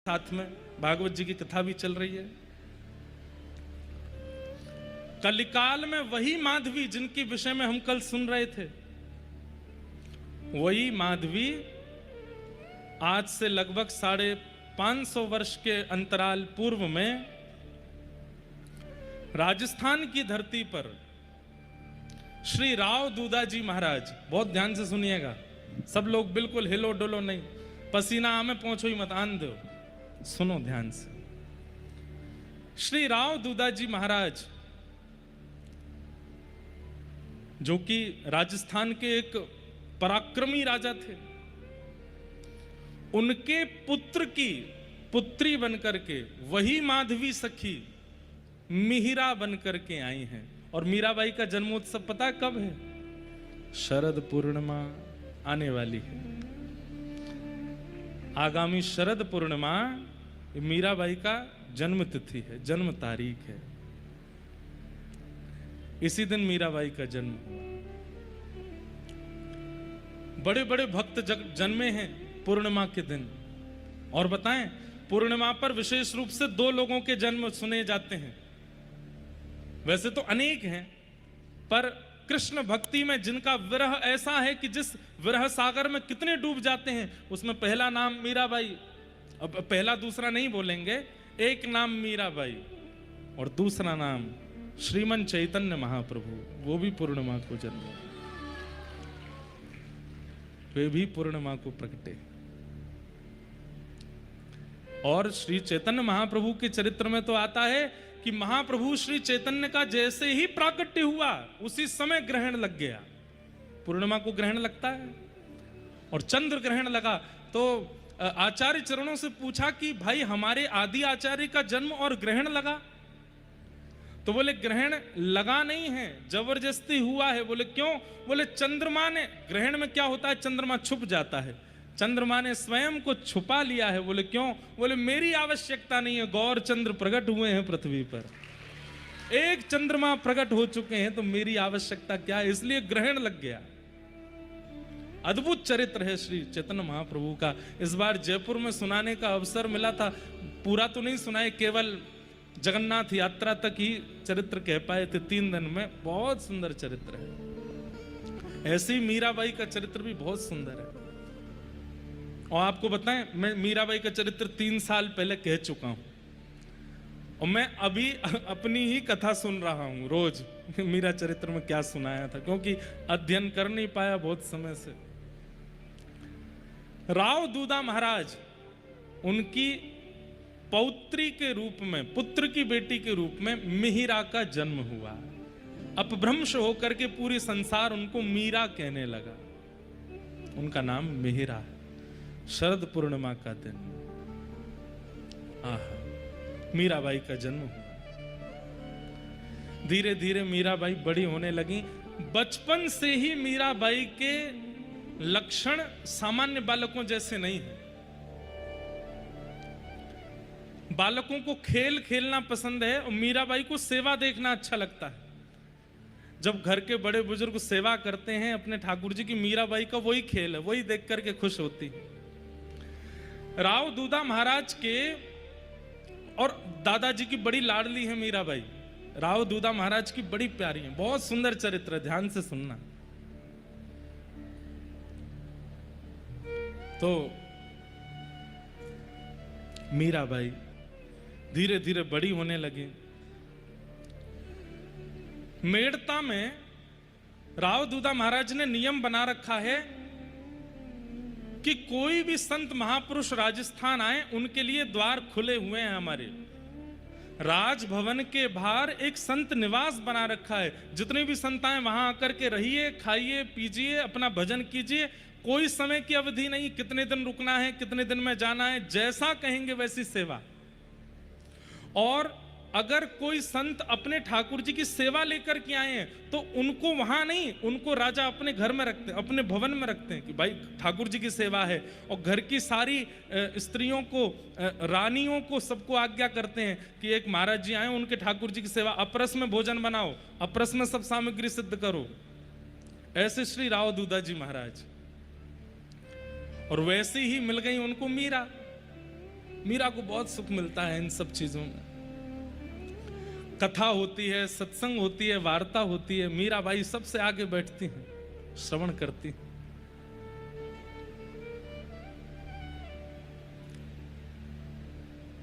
साथ में भागवत जी की कथा भी चल रही है। कलिकाल में वही माधवी जिनके विषय में हम कल सुन रहे थे, वही माधवी आज से लगभग 550 वर्ष के अंतराल पूर्व में राजस्थान की धरती पर श्री राव दूधा जी महाराज, बहुत ध्यान से सुनिएगा सब लोग, बिल्कुल हिलो डुलो नहीं, पसीना में पहुंचो ही मत, आन दो, सुनो ध्यान से। श्री राव दूधा जी महाराज जो कि राजस्थान के एक पराक्रमी राजा थे, उनके पुत्र की पुत्री बनकर के वही माधवी सखी मिहिरा बनकर के आई हैं। और मीराबाई का जन्मोत्सव पता कब है? शरद पूर्णिमा आने वाली है। आगामी शरद पूर्णिमा मीराबाई का जन्म तिथि है, जन्म तारीख है। इसी दिन मीराबाई का जन्म हुआ। बड़े बड़े भक्त जन्मे हैं पूर्णिमा के दिन। और बताएं, पूर्णिमा पर विशेष रूप से 2 लोगों के जन्म सुने जाते हैं। वैसे तो अनेक हैं, पर कृष्ण भक्ति में जिनका विरह ऐसा है कि जिस विरह सागर में कितने डूब जाते हैं, उसमें पहला नाम मीराबाई। अब पहला दूसरा नहीं बोलेंगे, एक नाम मीराबाई और दूसरा नाम श्रीमन चैतन्य महाप्रभु, वो भी पूर्णिमा को जन्मे, वे भी पूर्णिमा को प्रकटे। और श्री चैतन्य महाप्रभु के चरित्र में तो आता है कि महाप्रभु श्री चैतन्य का जैसे ही प्राकट्य हुआ उसी समय ग्रहण लग गया। पूर्णिमा को ग्रहण लगता है और चंद्र ग्रहण लगा तो आचार्य चरणों से पूछा कि भाई हमारे आदि आचार्य का जन्म और ग्रहण लगा? तो बोले ग्रहण लगा नहीं है, जबरदस्ती हुआ है। बोले क्यों? बोले चंद्रमा ने, ग्रहण में क्या होता है, चंद्रमा छुप जाता है, चंद्रमा ने स्वयं को छुपा लिया है। बोले क्यों? बोले मेरी आवश्यकता नहीं है, गौर चंद्र प्रकट हुए हैं पृथ्वी पर, एक चंद्रमा प्रकट हो चुके हैं, तो मेरी आवश्यकता क्या है, इसलिए ग्रहण लग गया। अद्भुत चरित्र है श्री चैतन्य महाप्रभु का। इस बार जयपुर में सुनाने का अवसर मिला था, पूरा तो नहीं सुनाए, केवल जगन्नाथ यात्रा तक ही चरित्र कह पाए थे 3 दिन में। बहुत सुंदर चरित्र है। ऐसी मीराबाई का चरित्र भी बहुत सुंदर है। और आपको बताएं, मैं मीराबाई का चरित्र 3 साल पहले कह चुका हूं और मैं अभी अपनी ही कथा सुन रहा हूं रोज, मीरा चरित्र में क्या सुनाया था, क्योंकि अध्ययन कर नहीं पाया बहुत समय से। राव दूधा महाराज, उनकी पौत्री के रूप में, पुत्र की बेटी के रूप में मिहिरा का जन्म हुआ। अपभ्रंश होकर के पूरी संसार उनको मीरा कहने लगा। उनका नाम मिहिरा है। शरद पूर्णिमा का दिन मीराबाई का जन्म हुआ। धीरे धीरे मीराबाई बड़ी होने लगी। बचपन से ही मीराबाई के लक्षण सामान्य बालकों जैसे नहीं है। बालकों को खेल खेलना पसंद है और मीराबाई को सेवा देखना अच्छा लगता है। जब घर के बड़े बुजुर्ग सेवा करते हैं अपने ठाकुर जी की, मीराबाई का वही खेल है, वही देख करके खुश होती है। राव दूधा महाराज के और दादाजी की बड़ी लाडली है मीराबाई। राव दूधा महाराज की बड़ी प्यारी है। बहुत सुंदर चरित्र है, ध्यान से सुनना। तो मीराबाई धीरे धीरे बड़ी होने लगी। मेड़ता में राव दूधा महाराज ने नियम बना रखा है कि कोई भी संत महापुरुष राजस्थान आए, उनके लिए द्वार खुले हुए हैं। हमारे राजभवन के बाहर एक संत निवास बना रखा है। जितने भी संत आए वहां आकर के रहिए, खाइए, पीजिए, अपना भजन कीजिए। कोई समय की अवधि नहीं, कितने दिन रुकना है, कितने दिन में जाना है, जैसा कहेंगे वैसी सेवा। और अगर कोई संत अपने ठाकुर जी की सेवा लेकर के आए हैं तो उनको वहां नहीं, उनको राजा अपने घर में रखते हैं, अपने भवन में रखते हैं कि भाई ठाकुर जी की सेवा है। और घर की सारी स्त्रियों को, रानियों को, सबको आज्ञा करते हैं कि एक महाराज जी आए, उनके ठाकुर जी की सेवा, अपरस में भोजन बनाओ, अपरस में सब सामग्री सिद्ध करो। ऐसे श्री राव दूधा जी महाराज। और वैसी ही मिल गई उनको मीरा। मीरा को बहुत सुख मिलता है इन सब चीजों में। कथा होती है, सत्संग होती है, वार्ता होती है, मीराबाई सबसे आगे बैठती हैं, श्रवण करती हैं।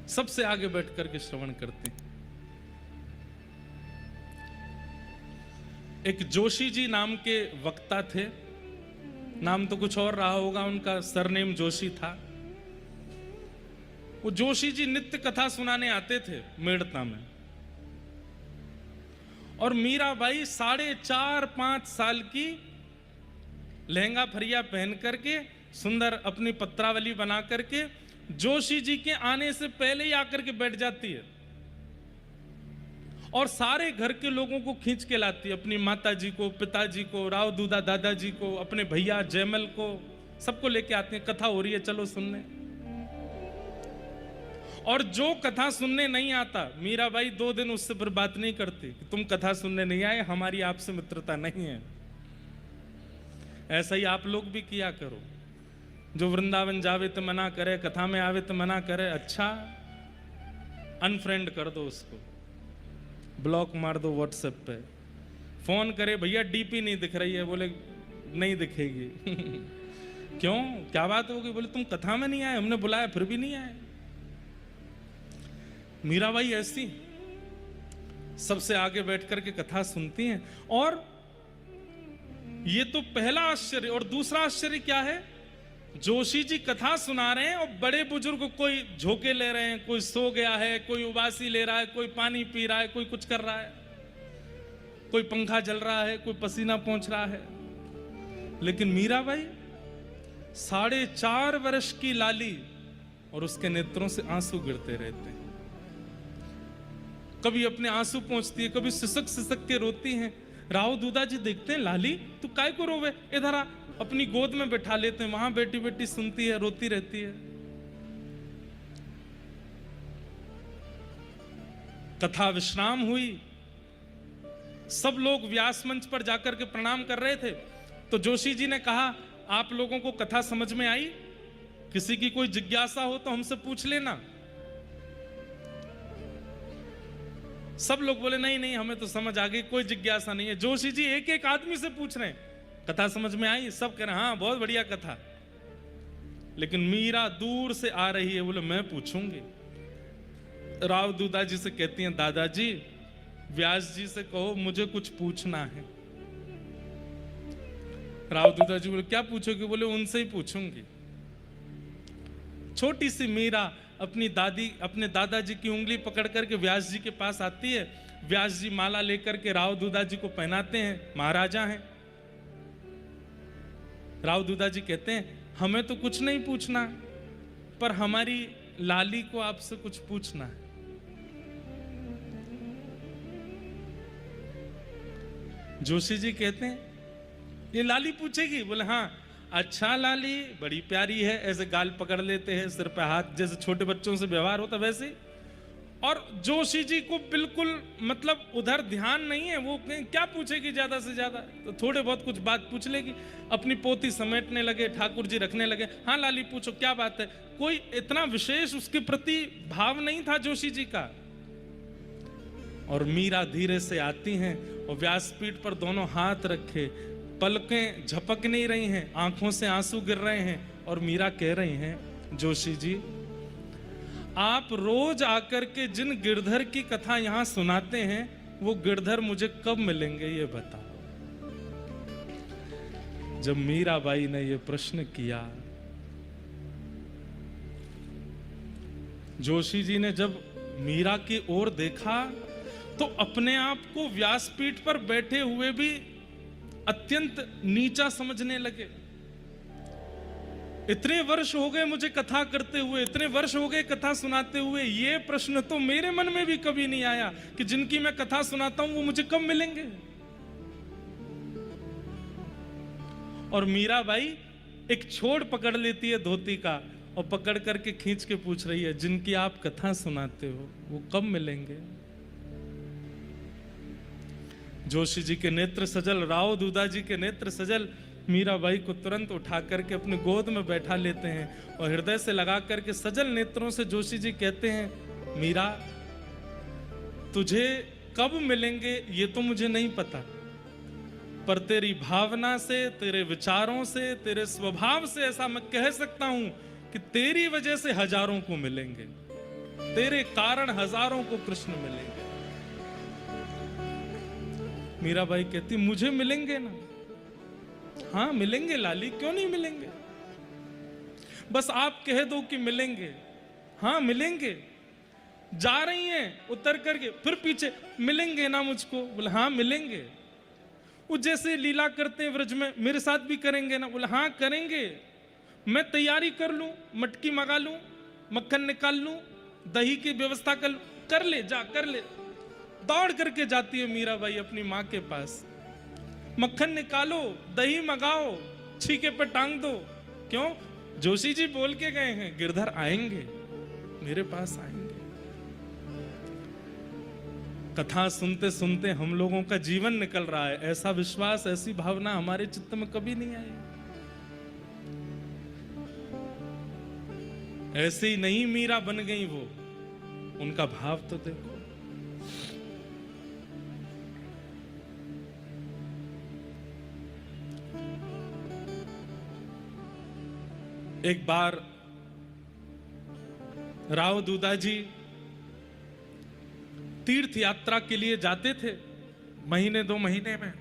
सबसे आगे बैठ करके श्रवण करती हैं। एक जोशी जी नाम के वक्ता थे, नाम तो कुछ और रहा होगा, उनका सरनेम जोशी था। वो जोशी जी नित्य कथा सुनाने आते थे मेड़ता में, और मीराबाई 4.5-5 साल की लहंगा फरिया पहन करके, सुंदर अपनी पत्रावली बना करके जोशी जी के आने से पहले ही आकर के बैठ जाती है, और सारे घर के लोगों को खींच के लाती है, अपनी माता जी को, पिताजी को, राव दूधा दादाजी को, अपने भैया जयमल को, सबको लेके आते हैं। कथा हो रही है, चलो सुनने। और जो कथा सुनने नहीं आता, मीराबाई 2 दिन उससे फिर बात नहीं करती कि तुम कथा सुनने नहीं आए, हमारी आपसे मित्रता नहीं है। ऐसा ही आप लोग भी किया करो। जो वृंदावन जावे तो मना करे, कथा में आवे तो मना करे, अच्छा अनफ्रेंड कर दो उसको, ब्लॉक मार दो व्हाट्सएप पे। फोन करे, भैया डीपी नहीं दिख रही है, बोले नहीं दिखेगी। क्यों, क्या बात होगी? बोले तुम कथा में नहीं आए, हमने बुलाया फिर भी नहीं आए। मीराबाई ऐसी सबसे आगे बैठ करके कथा सुनती हैं। और ये तो पहला आश्चर्य। और दूसरा आश्चर्य क्या है, जोशी जी कथा सुना रहे हैं और बड़े बुजुर्ग कोई झोंके ले रहे हैं, कोई सो गया है, कोई उबासी ले रहा है, कोई पानी पी रहा है, कोई कुछ कर रहा है, कोई पंखा जल रहा है, कोई पसीना पोंछ रहा है। लेकिन मीराबाई 4.5 वर्ष की लाली, और उसके नेत्रों से आंसू गिरते रहते हैं। कभी अपने आंसू पोंछती है, कभी सिसक सिसक के रोती हैं। राव दूधा जी देखते हैं, लाली तू काय को रोवे, इधर आ, अपनी गोद में बैठा लेते हैं। वहां बैठी बैठी सुनती है, रोती रहती है। कथा विश्राम हुई, सब लोग व्यास मंच पर जाकर के प्रणाम कर रहे थे। तो जोशी जी ने कहा, आप लोगों को कथा समझ में आई? किसी की कोई जिज्ञासा हो तो हमसे पूछ लेना। सब लोग बोले नहीं नहीं, हमें तो समझ आ गई, कोई जिज्ञासा नहीं है। जोशी जी एक एक आदमी से पूछ रहे हैं, कथा समझ में आई? सब कह रहे हाँ बहुत बढ़िया कथा। लेकिन मीरा दूर से आ रही है, बोले मैं पूछूंगी। राव दूधा जी से कहती हैं, दादाजी व्यास जी से कहो मुझे कुछ पूछना है। राव दूधा जी बोले क्या पूछोगे? बोले उनसे ही पूछूंगी। छोटी सी मीरा अपनी दादी, अपने दादाजी की उंगली पकड़ करके व्यास जी के पास आती है। व्यास जी माला लेकर के राव दूधा जी को पहनाते हैं, महाराजा हैं। राव दूधा जी कहते हैं, हमें तो कुछ नहीं पूछना, पर हमारी लाली को आपसे कुछ पूछना है। जोशी जी कहते हैं, ये लाली पूछेगी? बोले हाँ। अच्छा लाली बड़ी प्यारी है, ऐसे गाल पकड़ लेते हैं, सिर पे हाथ, जैसे छोटे बच्चों से व्यवहार होता वैसे। और जोशी जी को बिल्कुल मतलब उधर ध्यान नहीं है, वो क्या पूछेगी ज्यादा से ज्यादा, तो थोड़े बहुत कुछ बात पूछ लेगी। अपनी पोती समेटने लगे, ठाकुर जी रखने लगे। हाँ लाली पूछो क्या बात है। कोई इतना विशेष उसके प्रति भाव नहीं था जोशी जी का। और मीरा धीरे से आती हैं और व्यासपीठ पर दोनों हाथ रखे, पलकें झपक नहीं रही हैं, आंखों से आंसू गिर रहे हैं। और मीरा कह रही हैं, जोशी जी आप रोज आकर के जिन गिरधर की कथा यहां सुनाते हैं, वो गिरधर मुझे कब मिलेंगे ये बताओ। जब मीराबाई ने ये प्रश्न किया, जोशी जी ने जब मीरा की ओर देखा तो अपने आप को व्यासपीठ पर बैठे हुए भी अत्यंत नीचा समझने लगे। इतने वर्ष हो गए मुझे कथा करते हुए, इतने वर्ष हो गए कथा सुनाते हुए, ये प्रश्न तो मेरे मन में भी कभी नहीं आया कि जिनकी मैं कथा सुनाता हूं वो मुझे कब मिलेंगे। और मीराबाई एक छोड़ पकड़ लेती है धोती का और पकड़ करके खींच के पूछ रही है, जिनकी आप कथा सुनाते हो वो कब मिलेंगे। जोशी जी के नेत्र सजल, राव दूधा जी के नेत्र सजल। मीराबाई को तुरंत उठा करके अपने गोद में बैठा लेते हैं और हृदय से लगा करके सजल नेत्रों से जोशी जी कहते हैं, मीरा तुझे कब मिलेंगे ये तो मुझे नहीं पता, पर तेरी भावना से, तेरे विचारों से, तेरे स्वभाव से ऐसा मैं कह सकता हूं कि तेरी वजह से हजारों को मिलेंगे, तेरे कारण हजारों को कृष्ण मिलेंगे। मीराबाई कहती, मुझे मिलेंगे ना? हाँ मिलेंगे लाली, क्यों नहीं मिलेंगे, बस आप कह दो कि मिलेंगे। हाँ मिलेंगे। जा रही हैं उतर करके, फिर पीछे, मिलेंगे ना मुझको? बोले हाँ मिलेंगे। वो जैसे लीला करते हैं व्रज में, मेरे साथ भी करेंगे ना? बोले हाँ करेंगे। मैं तैयारी कर लूं, मटकी मंगा लूं, मक्खन निकाल लूं, दही की व्यवस्था कर ले, जा कर ले। दौड़ करके जाती है मीराबाई अपनी माँ के पास, मक्खन निकालो, दही मंगाओ, छीके पे टांग दो। क्यों? जोशी जी बोल के गए हैं गिरधर आएंगे, मेरे पास आएंगे। कथा सुनते सुनते हम लोगों का जीवन निकल रहा है। ऐसा विश्वास, ऐसी भावना हमारे चित्त में कभी नहीं आई। ऐसे ही नहीं मीरा बन गई वो, उनका भाव तो देखो। एक बार राव दूधा जी तीर्थ यात्रा के लिए जाते थे, महीने 2 महीने में।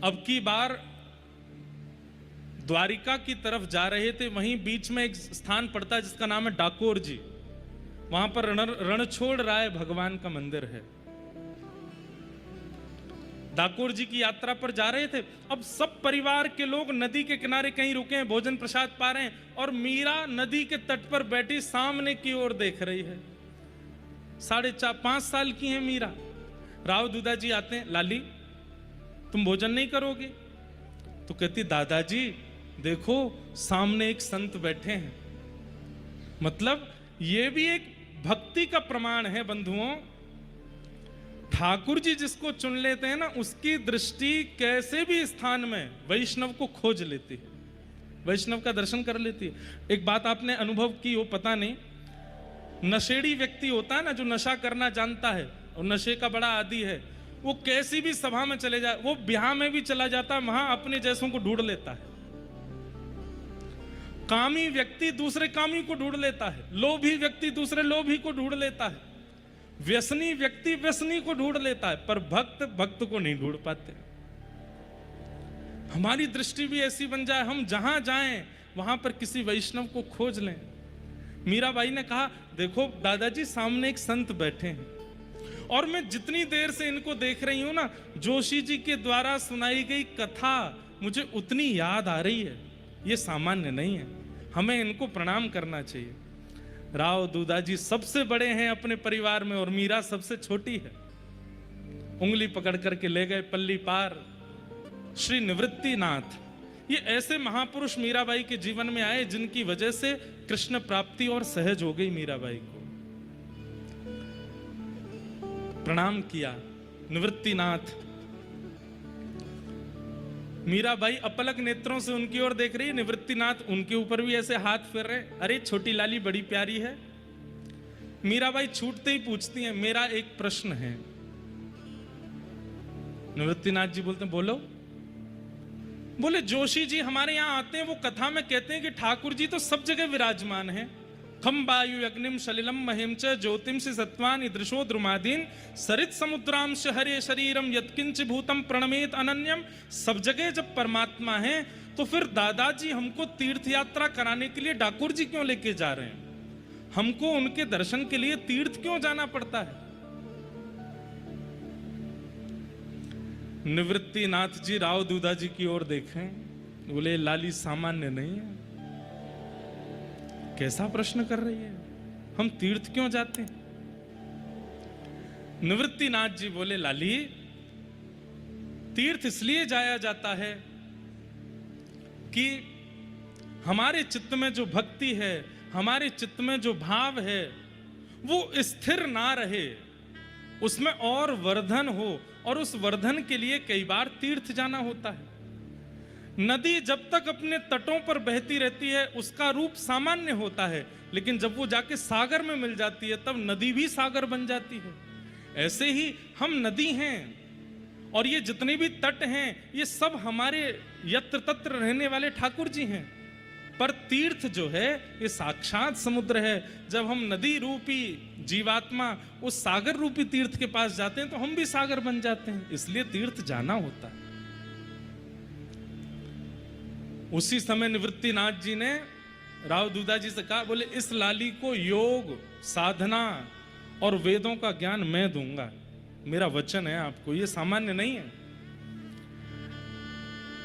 अब की बार द्वारिका की तरफ जा रहे थे, वहीं बीच में एक स्थान पड़ता है जिसका नाम है डाकोर जी। वहां पर रणछोड़ राय भगवान का मंदिर है। डाकोर जी की यात्रा पर जा रहे थे। अब सब परिवार के लोग नदी के किनारे कहीं रुके हैं, भोजन प्रसाद पा रहे हैं, और मीरा नदी के तट पर बैठी सामने की ओर देख रही है। 4.5-5 साल की है मीरा। राव दूधा जी आते हैं, लाली तुम भोजन नहीं करोगे? तो कहती, दादाजी देखो सामने एक संत बैठे हैं। मतलब ये भी एक भक्ति का प्रमाण है बंधुओं। ठाकुर जी जिसको चुन लेते हैं ना, उसकी दृष्टि कैसे भी स्थान में वैष्णव को खोज लेती है, वैष्णव का दर्शन कर लेती है। एक बात आपने अनुभव की हो, पता नहीं, नशेड़ी व्यक्ति होता है ना, जो नशा करना जानता है और नशे का बड़ा आदी है, वो कैसी भी सभा में चले जाए, वो ब्याह में भी चला जाता है, वहां अपने जैसों को ढूंढ लेता है। कामी व्यक्ति दूसरे कामी को ढूंढ लेता है, लोभी व्यक्ति दूसरे लोभी को ढूंढ लेता है, व्यसनी व्यक्ति व्यसनी को ढूंढ लेता है, पर भक्त भक्त को नहीं ढूंढ पाते। हमारी दृष्टि भी ऐसी बन जाए, हम जहां जाएं वहां पर किसी वैष्णव को खोज लें। मीराबाई ने कहा, देखो दादाजी सामने एक संत बैठे हैं, और मैं जितनी देर से इनको देख रही हूं ना, जोशी जी के द्वारा सुनाई गई कथा मुझे उतनी याद आ रही है। ये सामान्य नहीं है, हमें इनको प्रणाम करना चाहिए। राव दूधा जी सबसे बड़े हैं अपने परिवार में, और मीरा सबसे छोटी है। उंगली पकड़ करके ले गए पल्ली पार। श्री निवृत्तिनाथ, ये ऐसे महापुरुष मीराबाई के जीवन में आए जिनकी वजह से कृष्ण प्राप्ति और सहज हो गई मीराबाई को। प्रणाम किया, निवृत्तिनाथ। मीराबाई अपलक नेत्रों से उनकी ओर देख रही है, निवृत्तिनाथ उनके ऊपर भी ऐसे हाथ फेर रहे, अरे छोटी लाली बड़ी प्यारी है। मीराबाई छूटते ही पूछती हैं, मेरा एक प्रश्न है। निवृत्तिनाथ जी बोलते हैं, बोलो। बोले, जोशी जी हमारे यहां आते हैं, वो कथा में कहते हैं कि ठाकुर जी तो सब जगह विराजमान है। खम वायु अग्निम सलिलम महिम च ज्योतिम से सत्वानि दृशो द्रुमादीन सरित समुद्राम हरे शरीरम यत्किंच भूतम प्रणमेत अनन्यम। सब जगह जब परमात्मा है, तो फिर दादाजी हमको तीर्थ यात्रा कराने के लिए डाकोर जी क्यों लेके जा रहे हैं? हमको उनके दर्शन के लिए तीर्थ क्यों जाना पड़ता है? निवृत्तिनाथ जी राव दूधा जी की ओर देखें, बोले, लाली सामान्य नहीं है। कैसा प्रश्न कर रही है, हम तीर्थ क्यों जाते हैं? निवृत्तिनाथ जी बोले, लाली तीर्थ इसलिए जाया जाता है कि हमारे चित्त में जो भक्ति है, हमारे चित्त में जो भाव है, वो स्थिर ना रहे, उसमें और वर्धन हो, और उस वर्धन के लिए कई बार तीर्थ जाना होता है। नदी जब तक अपने तटों पर बहती रहती है उसका रूप सामान्य होता है, लेकिन जब वो जाके सागर में मिल जाती है तब नदी भी सागर बन जाती है। ऐसे ही हम नदी हैं, और ये जितने भी तट हैं ये सब हमारे यत्र तत्र रहने वाले ठाकुर जी हैं। पर तीर्थ जो है ये साक्षात समुद्र है। जब हम नदी रूपी जीवात्मा उस सागर रूपी तीर्थ के पास जाते हैं तो हम भी सागर बन जाते हैं, इसलिए तीर्थ जाना होता है। उसी समय निवृत्तिनाथ जी ने राव दूधा जी से कहा, बोले इस लाली को योग, साधना और वेदों का ज्ञान मैं दूंगा, मेरा वचन है आपको, ये सामान्य नहीं है।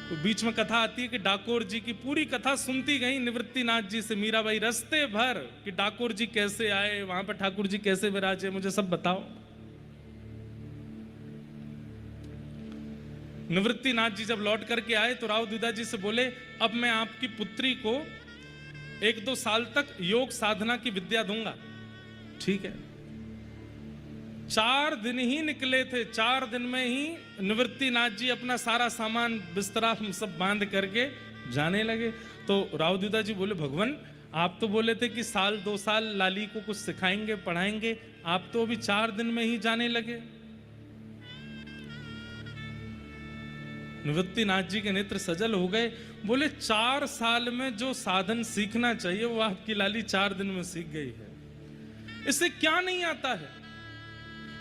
तो बीच में कथा आती है कि डाकोर जी की पूरी कथा सुनती गई निवृत्तिनाथ जी से मीराबाई रस्ते भर, कि डाकोर जी कैसे आए, वहां पर ठाकुर जी कैसे विराजे, मुझे सब बताओ। निवृत्तिनाथ जी जब लौट करके आए तो राव दूधा जी से बोले, अब मैं आपकी पुत्री को 1-2 साल तक योग साधना की विद्या दूंगा। ठीक है। 4 दिन ही निकले थे, 4 दिन में ही निवृत्तिनाथ जी अपना सारा सामान बिस्तरा सब बांध करके जाने लगे। तो राव दूधा जी बोले, भगवान आप तो बोले थे कि 1-2 साल लाली को कुछ सिखाएंगे पढ़ाएंगे, आप तो अभी 4 दिन में ही जाने लगे। निवृत्तिनाथ जी के नेत्र सजल हो गए, बोले 4 साल में जो साधन सीखना चाहिए वो आपकी लाली 4 दिन में सीख गई है। इसे क्या नहीं आता है?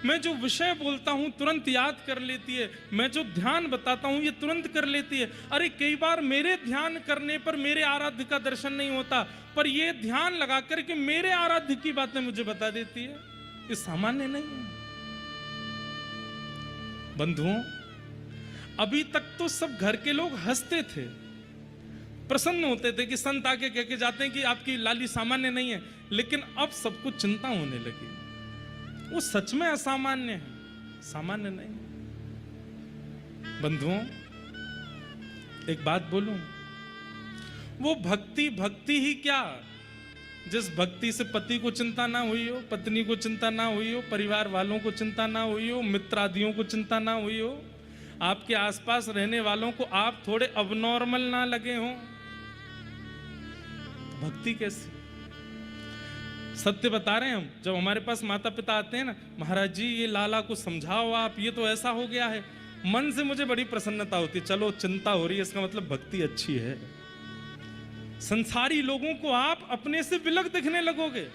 मैं जो विषय बोलता हूं तुरंत याद कर लेती है, मैं जो ध्यान बताता हूं ये तुरंत कर लेती है। अरे कई बार मेरे ध्यान करने पर मेरे आराध्य का दर्शन नहीं होता, पर ये ध्यान लगा करके मेरे आराध्य की बातें मुझे बता देती है। ये सामान्य नहीं है बंधुओं। अभी तक तो सब घर के लोग हंसते थे, प्रसन्न होते थे कि संत आके कह के जाते हैं कि आपकी लाली सामान्य नहीं है, लेकिन अब सबको चिंता होने लगी। वो सच में असामान्य है, सामान्य नहीं। बंधुओं एक बात बोलूं, वो भक्ति ही क्या, जिस भक्ति से पति को चिंता ना हुई हो, पत्नी को चिंता ना हुई हो, परिवार वालों को चिंता ना हुई हो, मित्रादियों को चिंता ना हुई हो, आपके आसपास रहने वालों को आप थोड़े अबनॉर्मल ना लगे हों, भक्ति कैसी? सत्य बता रहे हैं हम। जब हमारे पास माता पिता आते हैं ना, महाराज जी ये लाला को समझाओ आप, ये तो ऐसा हो गया है, मन से मुझे बड़ी प्रसन्नता होती है। चलो चिंता हो रही है, इसका मतलब भक्ति अच्छी है। संसारी लोगों को आप अपने से विलग दिखने लगोगे,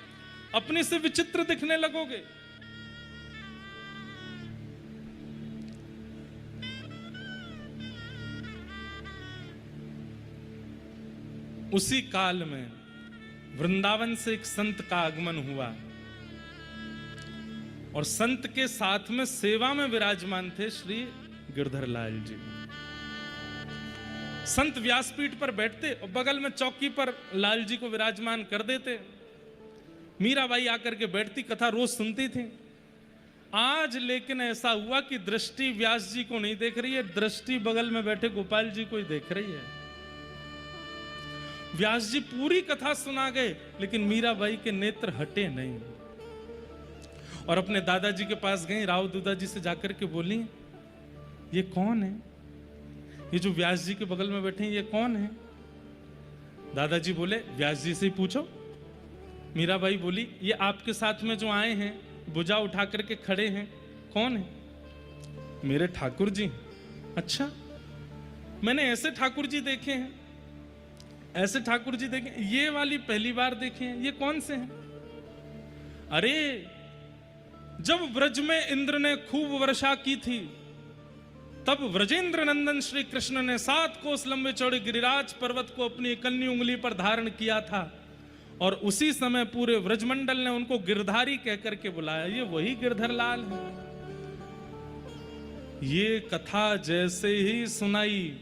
अपने से विचित्र दिखने लगोगे। उसी काल में वृंदावन से एक संत का आगमन हुआ, और संत के साथ में सेवा में विराजमान थे श्री गिरधर लाल जी। संत व्यासपीठ पर बैठते और बगल में चौकी पर लाल जी को विराजमान कर देते। मीराबाई आकर के बैठती, कथा रोज सुनती थी। आज लेकिन ऐसा हुआ कि दृष्टि व्यास जी को नहीं देख रही है, दृष्टि बगल में बैठे गोपाल जी को ही देख रही है। व्यास जी पूरी कथा सुना गए, लेकिन मीराबाई के नेत्र हटे नहीं, और अपने दादाजी के पास गई। राव दूधा जी से जाकर के बोली, ये कौन है? ये जो व्यास जी के बगल में बैठे हैं ये कौन है? दादाजी बोले, व्यास जी से ही पूछो। मीराबाई बोली, ये आपके साथ में जो आए हैं, भुजा उठा करके खड़े हैं, कौन है? मेरे ठाकुर जी। अच्छा, मैंने ऐसे ठाकुर जी देखे हैं, ऐसे ठाकुर जी देखे, ये वाली पहली बार देखे हैं, ये कौन से हैं? अरे जब व्रज में इंद्र ने खूब वर्षा की थी, तब व्रजेंद्र नंदन श्री कृष्ण ने 7 कोस लंबे चौड़े गिरिराज पर्वत को अपनी इकल्ली उंगली पर धारण किया था, और उसी समय पूरे व्रजमंडल ने उनको गिरधारी कहकर के बुलाया। ये वही गिरधर लाल है। ये कथा जैसे ही सुनाई,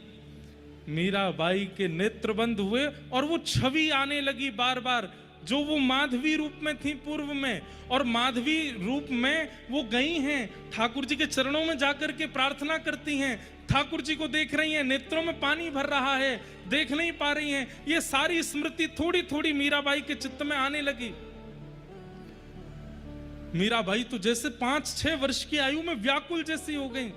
मीराबाई के नेत्र बंद हुए, और वो छवि आने लगी बार बार, जो वो माधवी रूप में थी पूर्व में, और माधवी रूप में वो गई हैं, ठाकुर जी के चरणों में जाकर के प्रार्थना करती हैं, ठाकुर जी को देख रही हैं, नेत्रों में पानी भर रहा है, देख नहीं पा रही हैं। ये सारी स्मृति थोड़ी थोड़ी मीराबाई के चित्त में आने लगी। मीराबाई तो जैसे 5-6 वर्ष की आयु में व्याकुल जैसी हो गई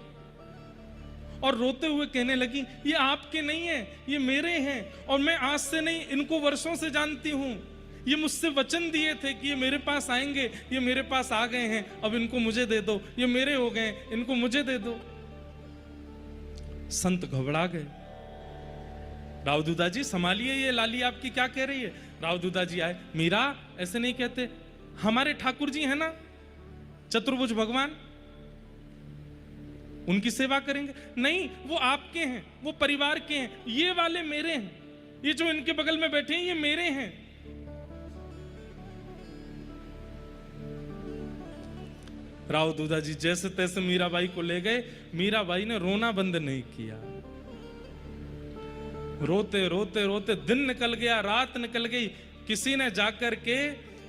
और रोते हुए कहने लगी, ये आपके नहीं है, ये मेरे हैं, और मैं आज से नहीं, इनको वर्षों से जानती हूं। ये मुझसे वचन दिए थे कि ये मेरे पास आएंगे, ये मेरे पास आ गए हैं, अब इनको मुझे दे दो, ये मेरे हो गए, इनको मुझे दे दो। संत घबरा गए। राव दूधा जी संभालिए, ये लाली आपकी क्या कह रही है। राव दूधा जी आए, मीरा ऐसे नहीं कहते, हमारे ठाकुर जी है ना चतुर्भुज भगवान, उनकी सेवा करेंगे। नहीं, वो आपके हैं, वो परिवार के हैं, ये वाले मेरे हैं, ये जो इनके बगल में बैठे हैं ये मेरे हैं। राव दूधा जी जैसे तैसे मीराबाई को ले गए। मीराबाई ने रोना बंद नहीं किया। रोते रोते रोते दिन निकल गया, रात निकल गई। किसी ने जाकर के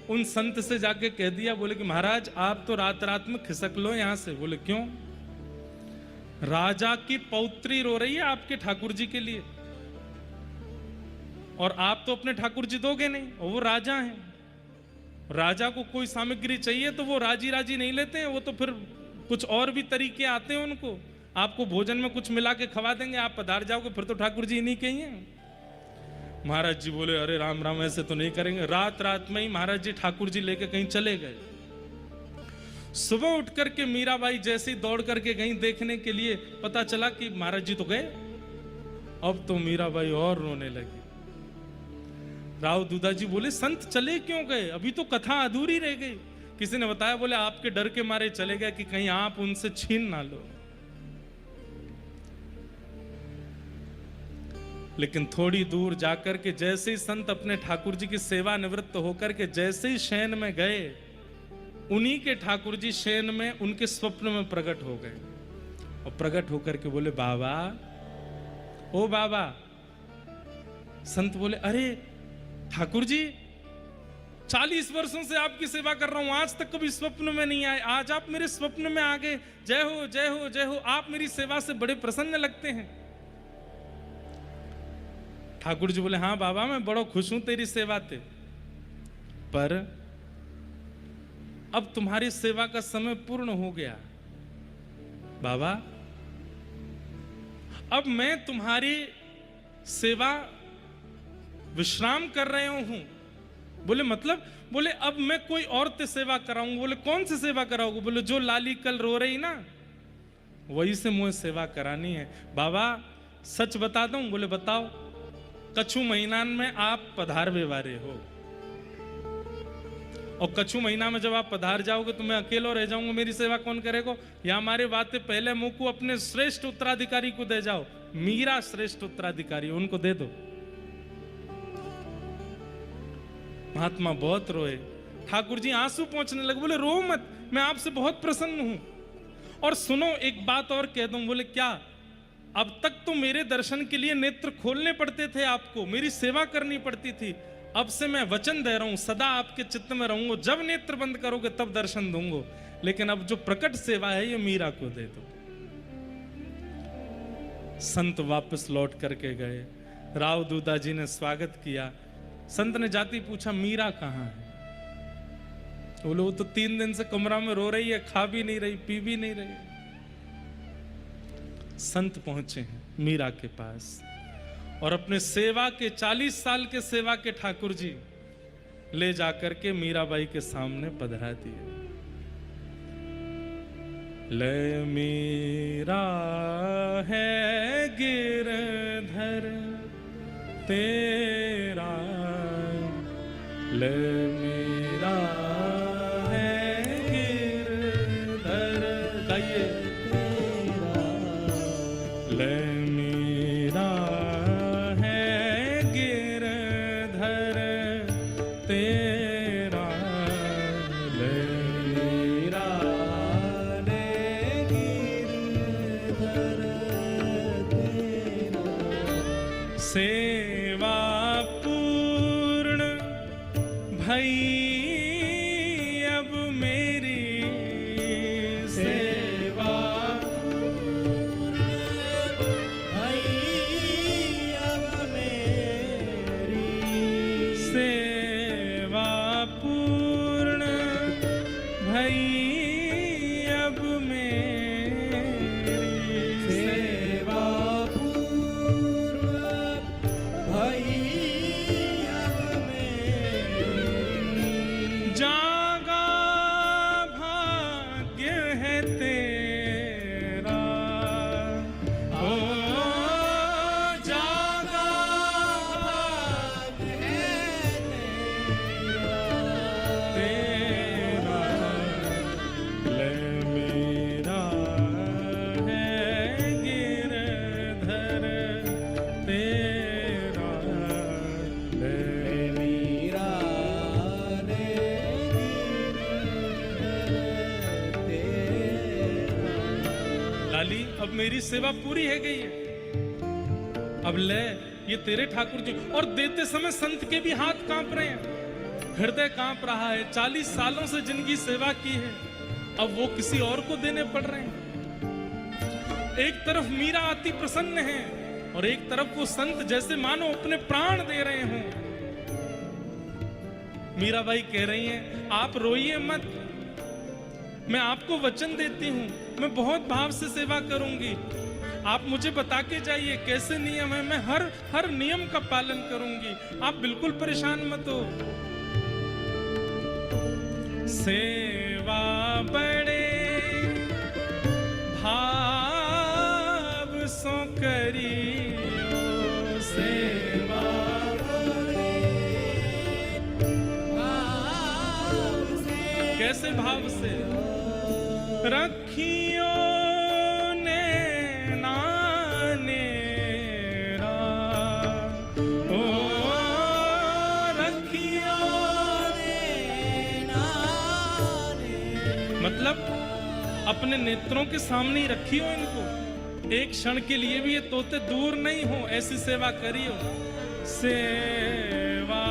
उन संत से जाके कह दिया, बोले कि महाराज आप तो रात रात में खिसक लो यहां से। बोले क्यों? राजा की पौत्री रो रही है आपके ठाकुर जी के लिए, और आप तो अपने ठाकुर जी दोगे नहीं, और वो राजा हैं। राजा को कोई सामग्री चाहिए तो वो राजी राजी नहीं लेते हैं, वो तो फिर कुछ और भी तरीके आते हैं उनको। आपको भोजन में कुछ मिला के खवा देंगे, आप पधार जाओगे, फिर तो ठाकुर जी नहीं कहिए। महाराज जी बोले, अरे राम राम, ऐसे तो नहीं करेंगे। रात रात में ही महाराज जी ठाकुर जी लेके कहीं चले गए। सुबह उठ करके मीराबाई जैसे ही दौड़ करके गई देखने के लिए, पता चला कि महाराज जी तो गए। अब तो मीराबाई और रोने लगी। राव दूधा जी बोले, संत चले क्यों गए? अभी तो कथा अधूरी रह गई। किसी ने बताया, बोले आपके डर के मारे चले गए कि कहीं आप उनसे छीन ना लो। लेकिन थोड़ी दूर जाकर के जैसे ही संत अपने ठाकुर जी की सेवा निवृत्त होकर के जैसे ही शयन में गए, उन्हीं के ठाकुर जी शयन में उनके स्वप्न में प्रकट हो गए। और प्रकट होकर के बोले, बाबा, ओ बाबा। संत बोले, अरे ठाकुर जी 40 वर्षों से आपकी सेवा कर रहा हूं, आज तक कभी स्वप्न में नहीं आए, आज आप मेरे स्वप्न में आ गए। जय हो जय हो जय हो, आप मेरी सेवा से बड़े प्रसन्न लगते हैं। ठाकुर जी बोले, हाँ बाबा, मैं बड़ा खुश हूं तेरी सेवा से, पर अब तुम्हारी सेवा का समय पूर्ण हो गया। बाबा, अब मैं तुम्हारी सेवा विश्राम कर रहे हूं। बोले मतलब? बोले अब मैं कोई और ते सेवा कराऊंगा। बोले कौन सी सेवा कराओगे? बोले जो लाली कल रो रही ना, वही से मुझे सेवा करानी है। बाबा सच बता दूं? बोले बताओ। कछु महीना में आप पधार व्यवहारे हो, और कछु महीना में जब आप पधार जाओगे तो मैं अकेला रह जाऊंगा, मेरी सेवा कौन करेगा? या हमारे बातें पहले मुंह को अपने श्रेष्ठ उत्तराधिकारी को दे जाओ। मीरा श्रेष्ठ उत्तराधिकारी, उनको दे दो। महात्मा बहुत रोए। ठाकुर जी आंसू पहुंचने लगे। बोले रो मत, मैं आपसे बहुत प्रसन्न हूं। और सुनो एक बात और कह दूं। बोले क्या? अब तक तो मेरे दर्शन के लिए नेत्र खोलने पड़ते थे, आपको मेरी सेवा करनी पड़ती थी। अब से मैं वचन दे रहा हूं, सदा आपके चित्त में रहूंगा, जब नेत्र बंद करोगे तब दर्शन दूंगा। लेकिन अब जो प्रकट सेवा है ये मीरा को दे दो। संत वापस लौट करके गए। राव दूधा जी ने स्वागत किया। संत ने जाती पूछा, मीरा कहाँ है? बोले वो तो 3 दिन से कमरा में रो रही है, खा भी नहीं रही, पी भी नहीं रही। संत पहुंचे हैं मीरा के पास, और अपने सेवा के 40 साल के सेवा के ठाकुर जी ले जाकर के मीराबाई के सामने पधरा दिए। ले मीरा है गिरधर तेरा, ले मीरा है गिरधर, गाइए। ले मीरा है गिरधर तेरा, ले मीरा ने गिरधर तेरा। सेवा पूर्ण भई अब मेरी, सेवा सेवा पूर्ण भई लाली अब मेरी सेवा पूरी है गई है, अब ले ये तेरे ठाकुर जी। और देते समय संत के भी हाथ कांप रहे हैं, हृदय कांप रहा है। 40 सालों से जिनकी सेवा की है अब वो किसी और को देने पड़ रहे हैं। एक तरफ मीरा अति प्रसन्न है और एक तरफ वो संत जैसे मानो अपने प्राण दे रहे हों। मीराबाई कह रही हैं आप रोइए मत, मैं आपको वचन देती हूं, मैं बहुत भाव से सेवा करूंगी। आप मुझे बता के जाइए कैसे नियम है, मैं हर नियम का पालन करूंगी, आप बिल्कुल परेशान मत हो। सेवा बड़े भाव सो करियो, सेवा कैसे भाव से रखियो ने नानेरा, ओ रखियो ने नाने, मतलब अपने नेत्रों के सामने ही रखियो इनको, एक क्षण के लिए भी ये तोते दूर नहीं हो, ऐसी सेवा करियो। सेवा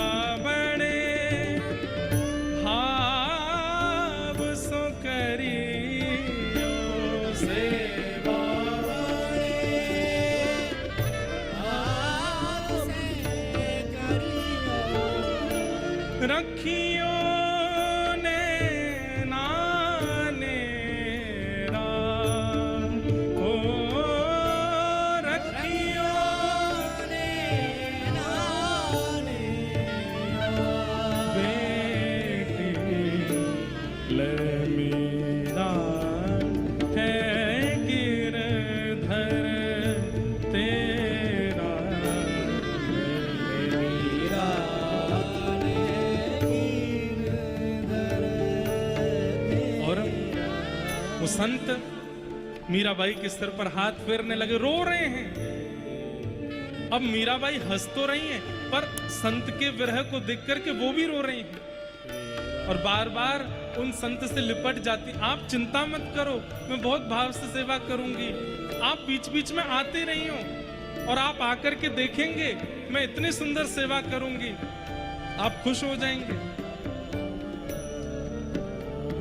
बड़े भाव सो करियो, सेवा बड़े भाव से करियो, रखियो ने नानेरा, ओ रखियो ने नानेरा, बेटी ले मीरा है गिरधर तेरा, मीरा ने गिरधर तेरा। और वो संत मीराबाई के सिर पर हाथ फेरने लगे, रो रहे हैं। अब मीराबाई हंस तो रही हैं पर संत के विरह को देख करके वो भी रो रही हैं और बार बार उन संत से लिपट जाती, आप चिंता मत करो, मैं बहुत भाव से सेवा करूंगी, आप बीच बीच में आते रही हो और आप आकर के देखेंगे मैं इतनी सुंदर सेवा करूंगी, आप खुश हो जाएंगे।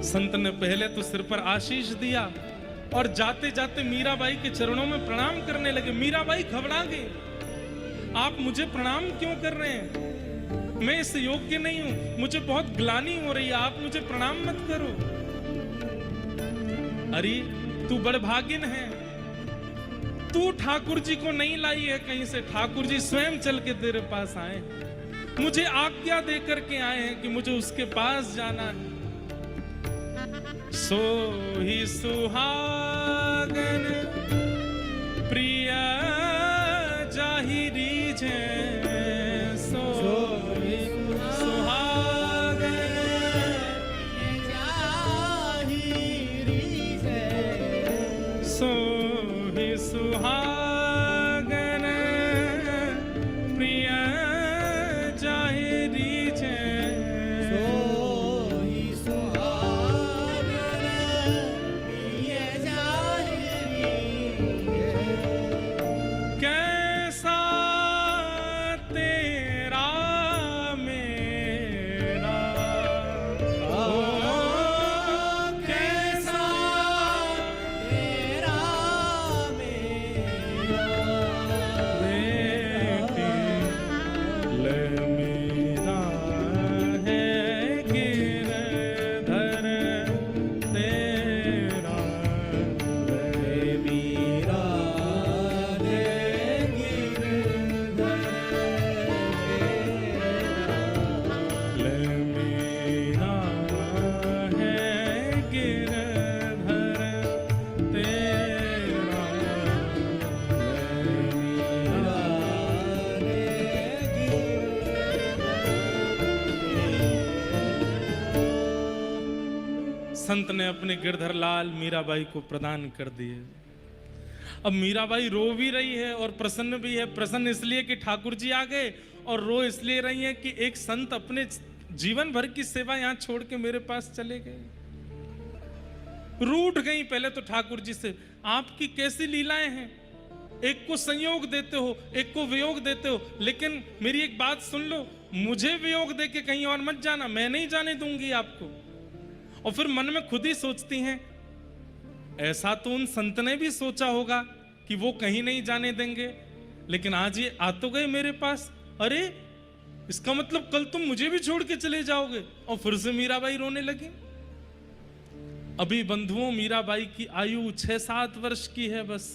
संत ने पहले तो सिर पर आशीष दिया और जाते जाते मीराबाई के चरणों में प्रणाम करने लगे। मीराबाई घबरा गई, आप मुझे प्रणाम क्यों कर रहे हैं, मैं इस योग्य नहीं हूं, मुझे बहुत ग्लानि हो रही है, आप मुझे प्रणाम मत करो। अरे तू बड़भागिन है, तू ठाकुर जी को नहीं लाई है कहीं से, ठाकुर जी स्वयं चल के तेरे पास आए, मुझे आज्ञा दे करके आए हैं कि मुझे उसके पास जाना है। सो ही सुहागन प्रिय जाहिरी जे, सो ही सुहागन जाहिरी जे, सो ही सुहागन प्रिय जाहिरी जे, सो ही सुहागन प्रिय जाहिरी जे। कैसा तेरा मेरा, ओ कैसा तेरा मेरा, बेटी ले मीरा है गिरधर तेरा, ले मीरा है गिरधर तेरा, ले मीरा है गिरधर तेरा, ले मीरा है गिरधर। संत ने अपने गिरधर लाल मीराबाई को प्रदान कर दिए। अब मीराबाई रो भी रही है और प्रसन्न भी है। प्रसन्न इसलिए कि ठाकुर जी आ गए और रो इसलिए रही है कि एक संत अपने जीवन भर की सेवा यहाँ छोड़ के मेरे पास चले गए। रूठ गई पहले तो ठाकुर जी से, आपकी कैसी लीलाएं हैं, एक को संयोग देते हो, एक को वियोग देते हो, लेकिन मेरी एक बात सुन लो, मुझे वियोग दे के कहीं और मत जाना, मैं नहीं जाने दूंगी आपको। और फिर मन में खुद ही सोचती हैं, ऐसा तो उन संत ने भी सोचा होगा कि वो कहीं नहीं जाने देंगे, लेकिन आज ये आ तो गए मेरे पास, अरे इसका मतलब कल तुम मुझे भी छोड़ के चले जाओगे। और फिर से मीराबाई रोने लगी। अभी बंधुओं मीराबाई की आयु 6-7 वर्ष की है बस।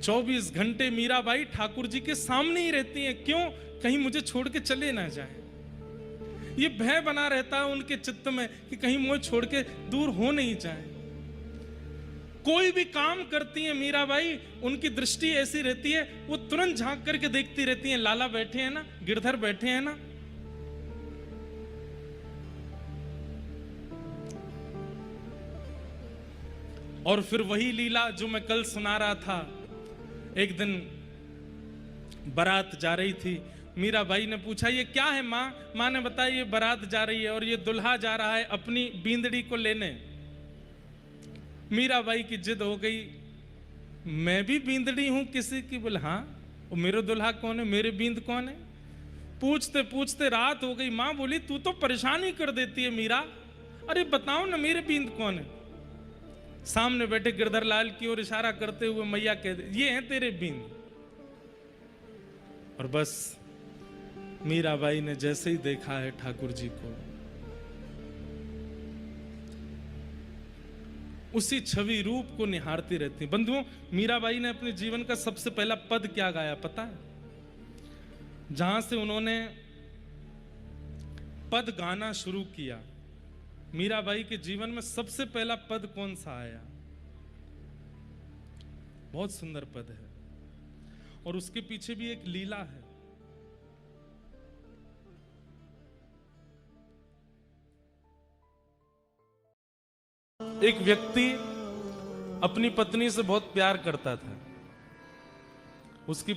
24 घंटे मीराबाई ठाकुर जी के सामने ही रहती हैं। क्यों? कहीं मुझे छोड़ के चले ना जाए। ये भय बना रहता है उनके चित्त में कि कहीं मुझे छोड़ के दूर हो नहीं जाए। कोई भी काम करती है मीराबाई, उनकी दृष्टि ऐसी रहती है, वो तुरंत झांक करके देखती रहती हैं, लाला बैठे हैं ना, गिरधर बैठे हैं ना। और फिर वही लीला जो मैं कल सुना रहा था। एक दिन बारात जा रही थी, मीराबाई ने पूछा ये क्या है माँ? माँ ने बताया ये बारात जा रही है और ये दुल्हा जा रहा है अपनी बींदड़ी को लेने। मीराबाई की जिद हो गई, मैं भी बींदड़ी हूं किसी की? बोले हाँ। और मेरे दुल्हा कौन है, मेरे बींद कौन है? पूछते पूछते रात हो गई। माँ बोली तू तो परेशान ही कर देती है मीरा, अरे बताओ ना मेरे बींद कौन है? सामने बैठे गिरधर लाल की ओर इशारा करते हुए मैया कह दे ये हैं तेरे बींद। और बस मीराबाई ने जैसे ही देखा है ठाकुर जी को, उसी छवि रूप को निहारती रहती। बंधुओं, मीराबाई ने अपने जीवन का सबसे पहला पद क्या गाया पता है? जहां से उन्होंने पद गाना शुरू किया, मीराबाई के जीवन में सबसे पहला पद कौन सा आया? बहुत सुंदर पद है और उसके पीछे भी एक लीला है। एक व्यक्ति अपनी पत्नी से बहुत प्यार करता था। उसकी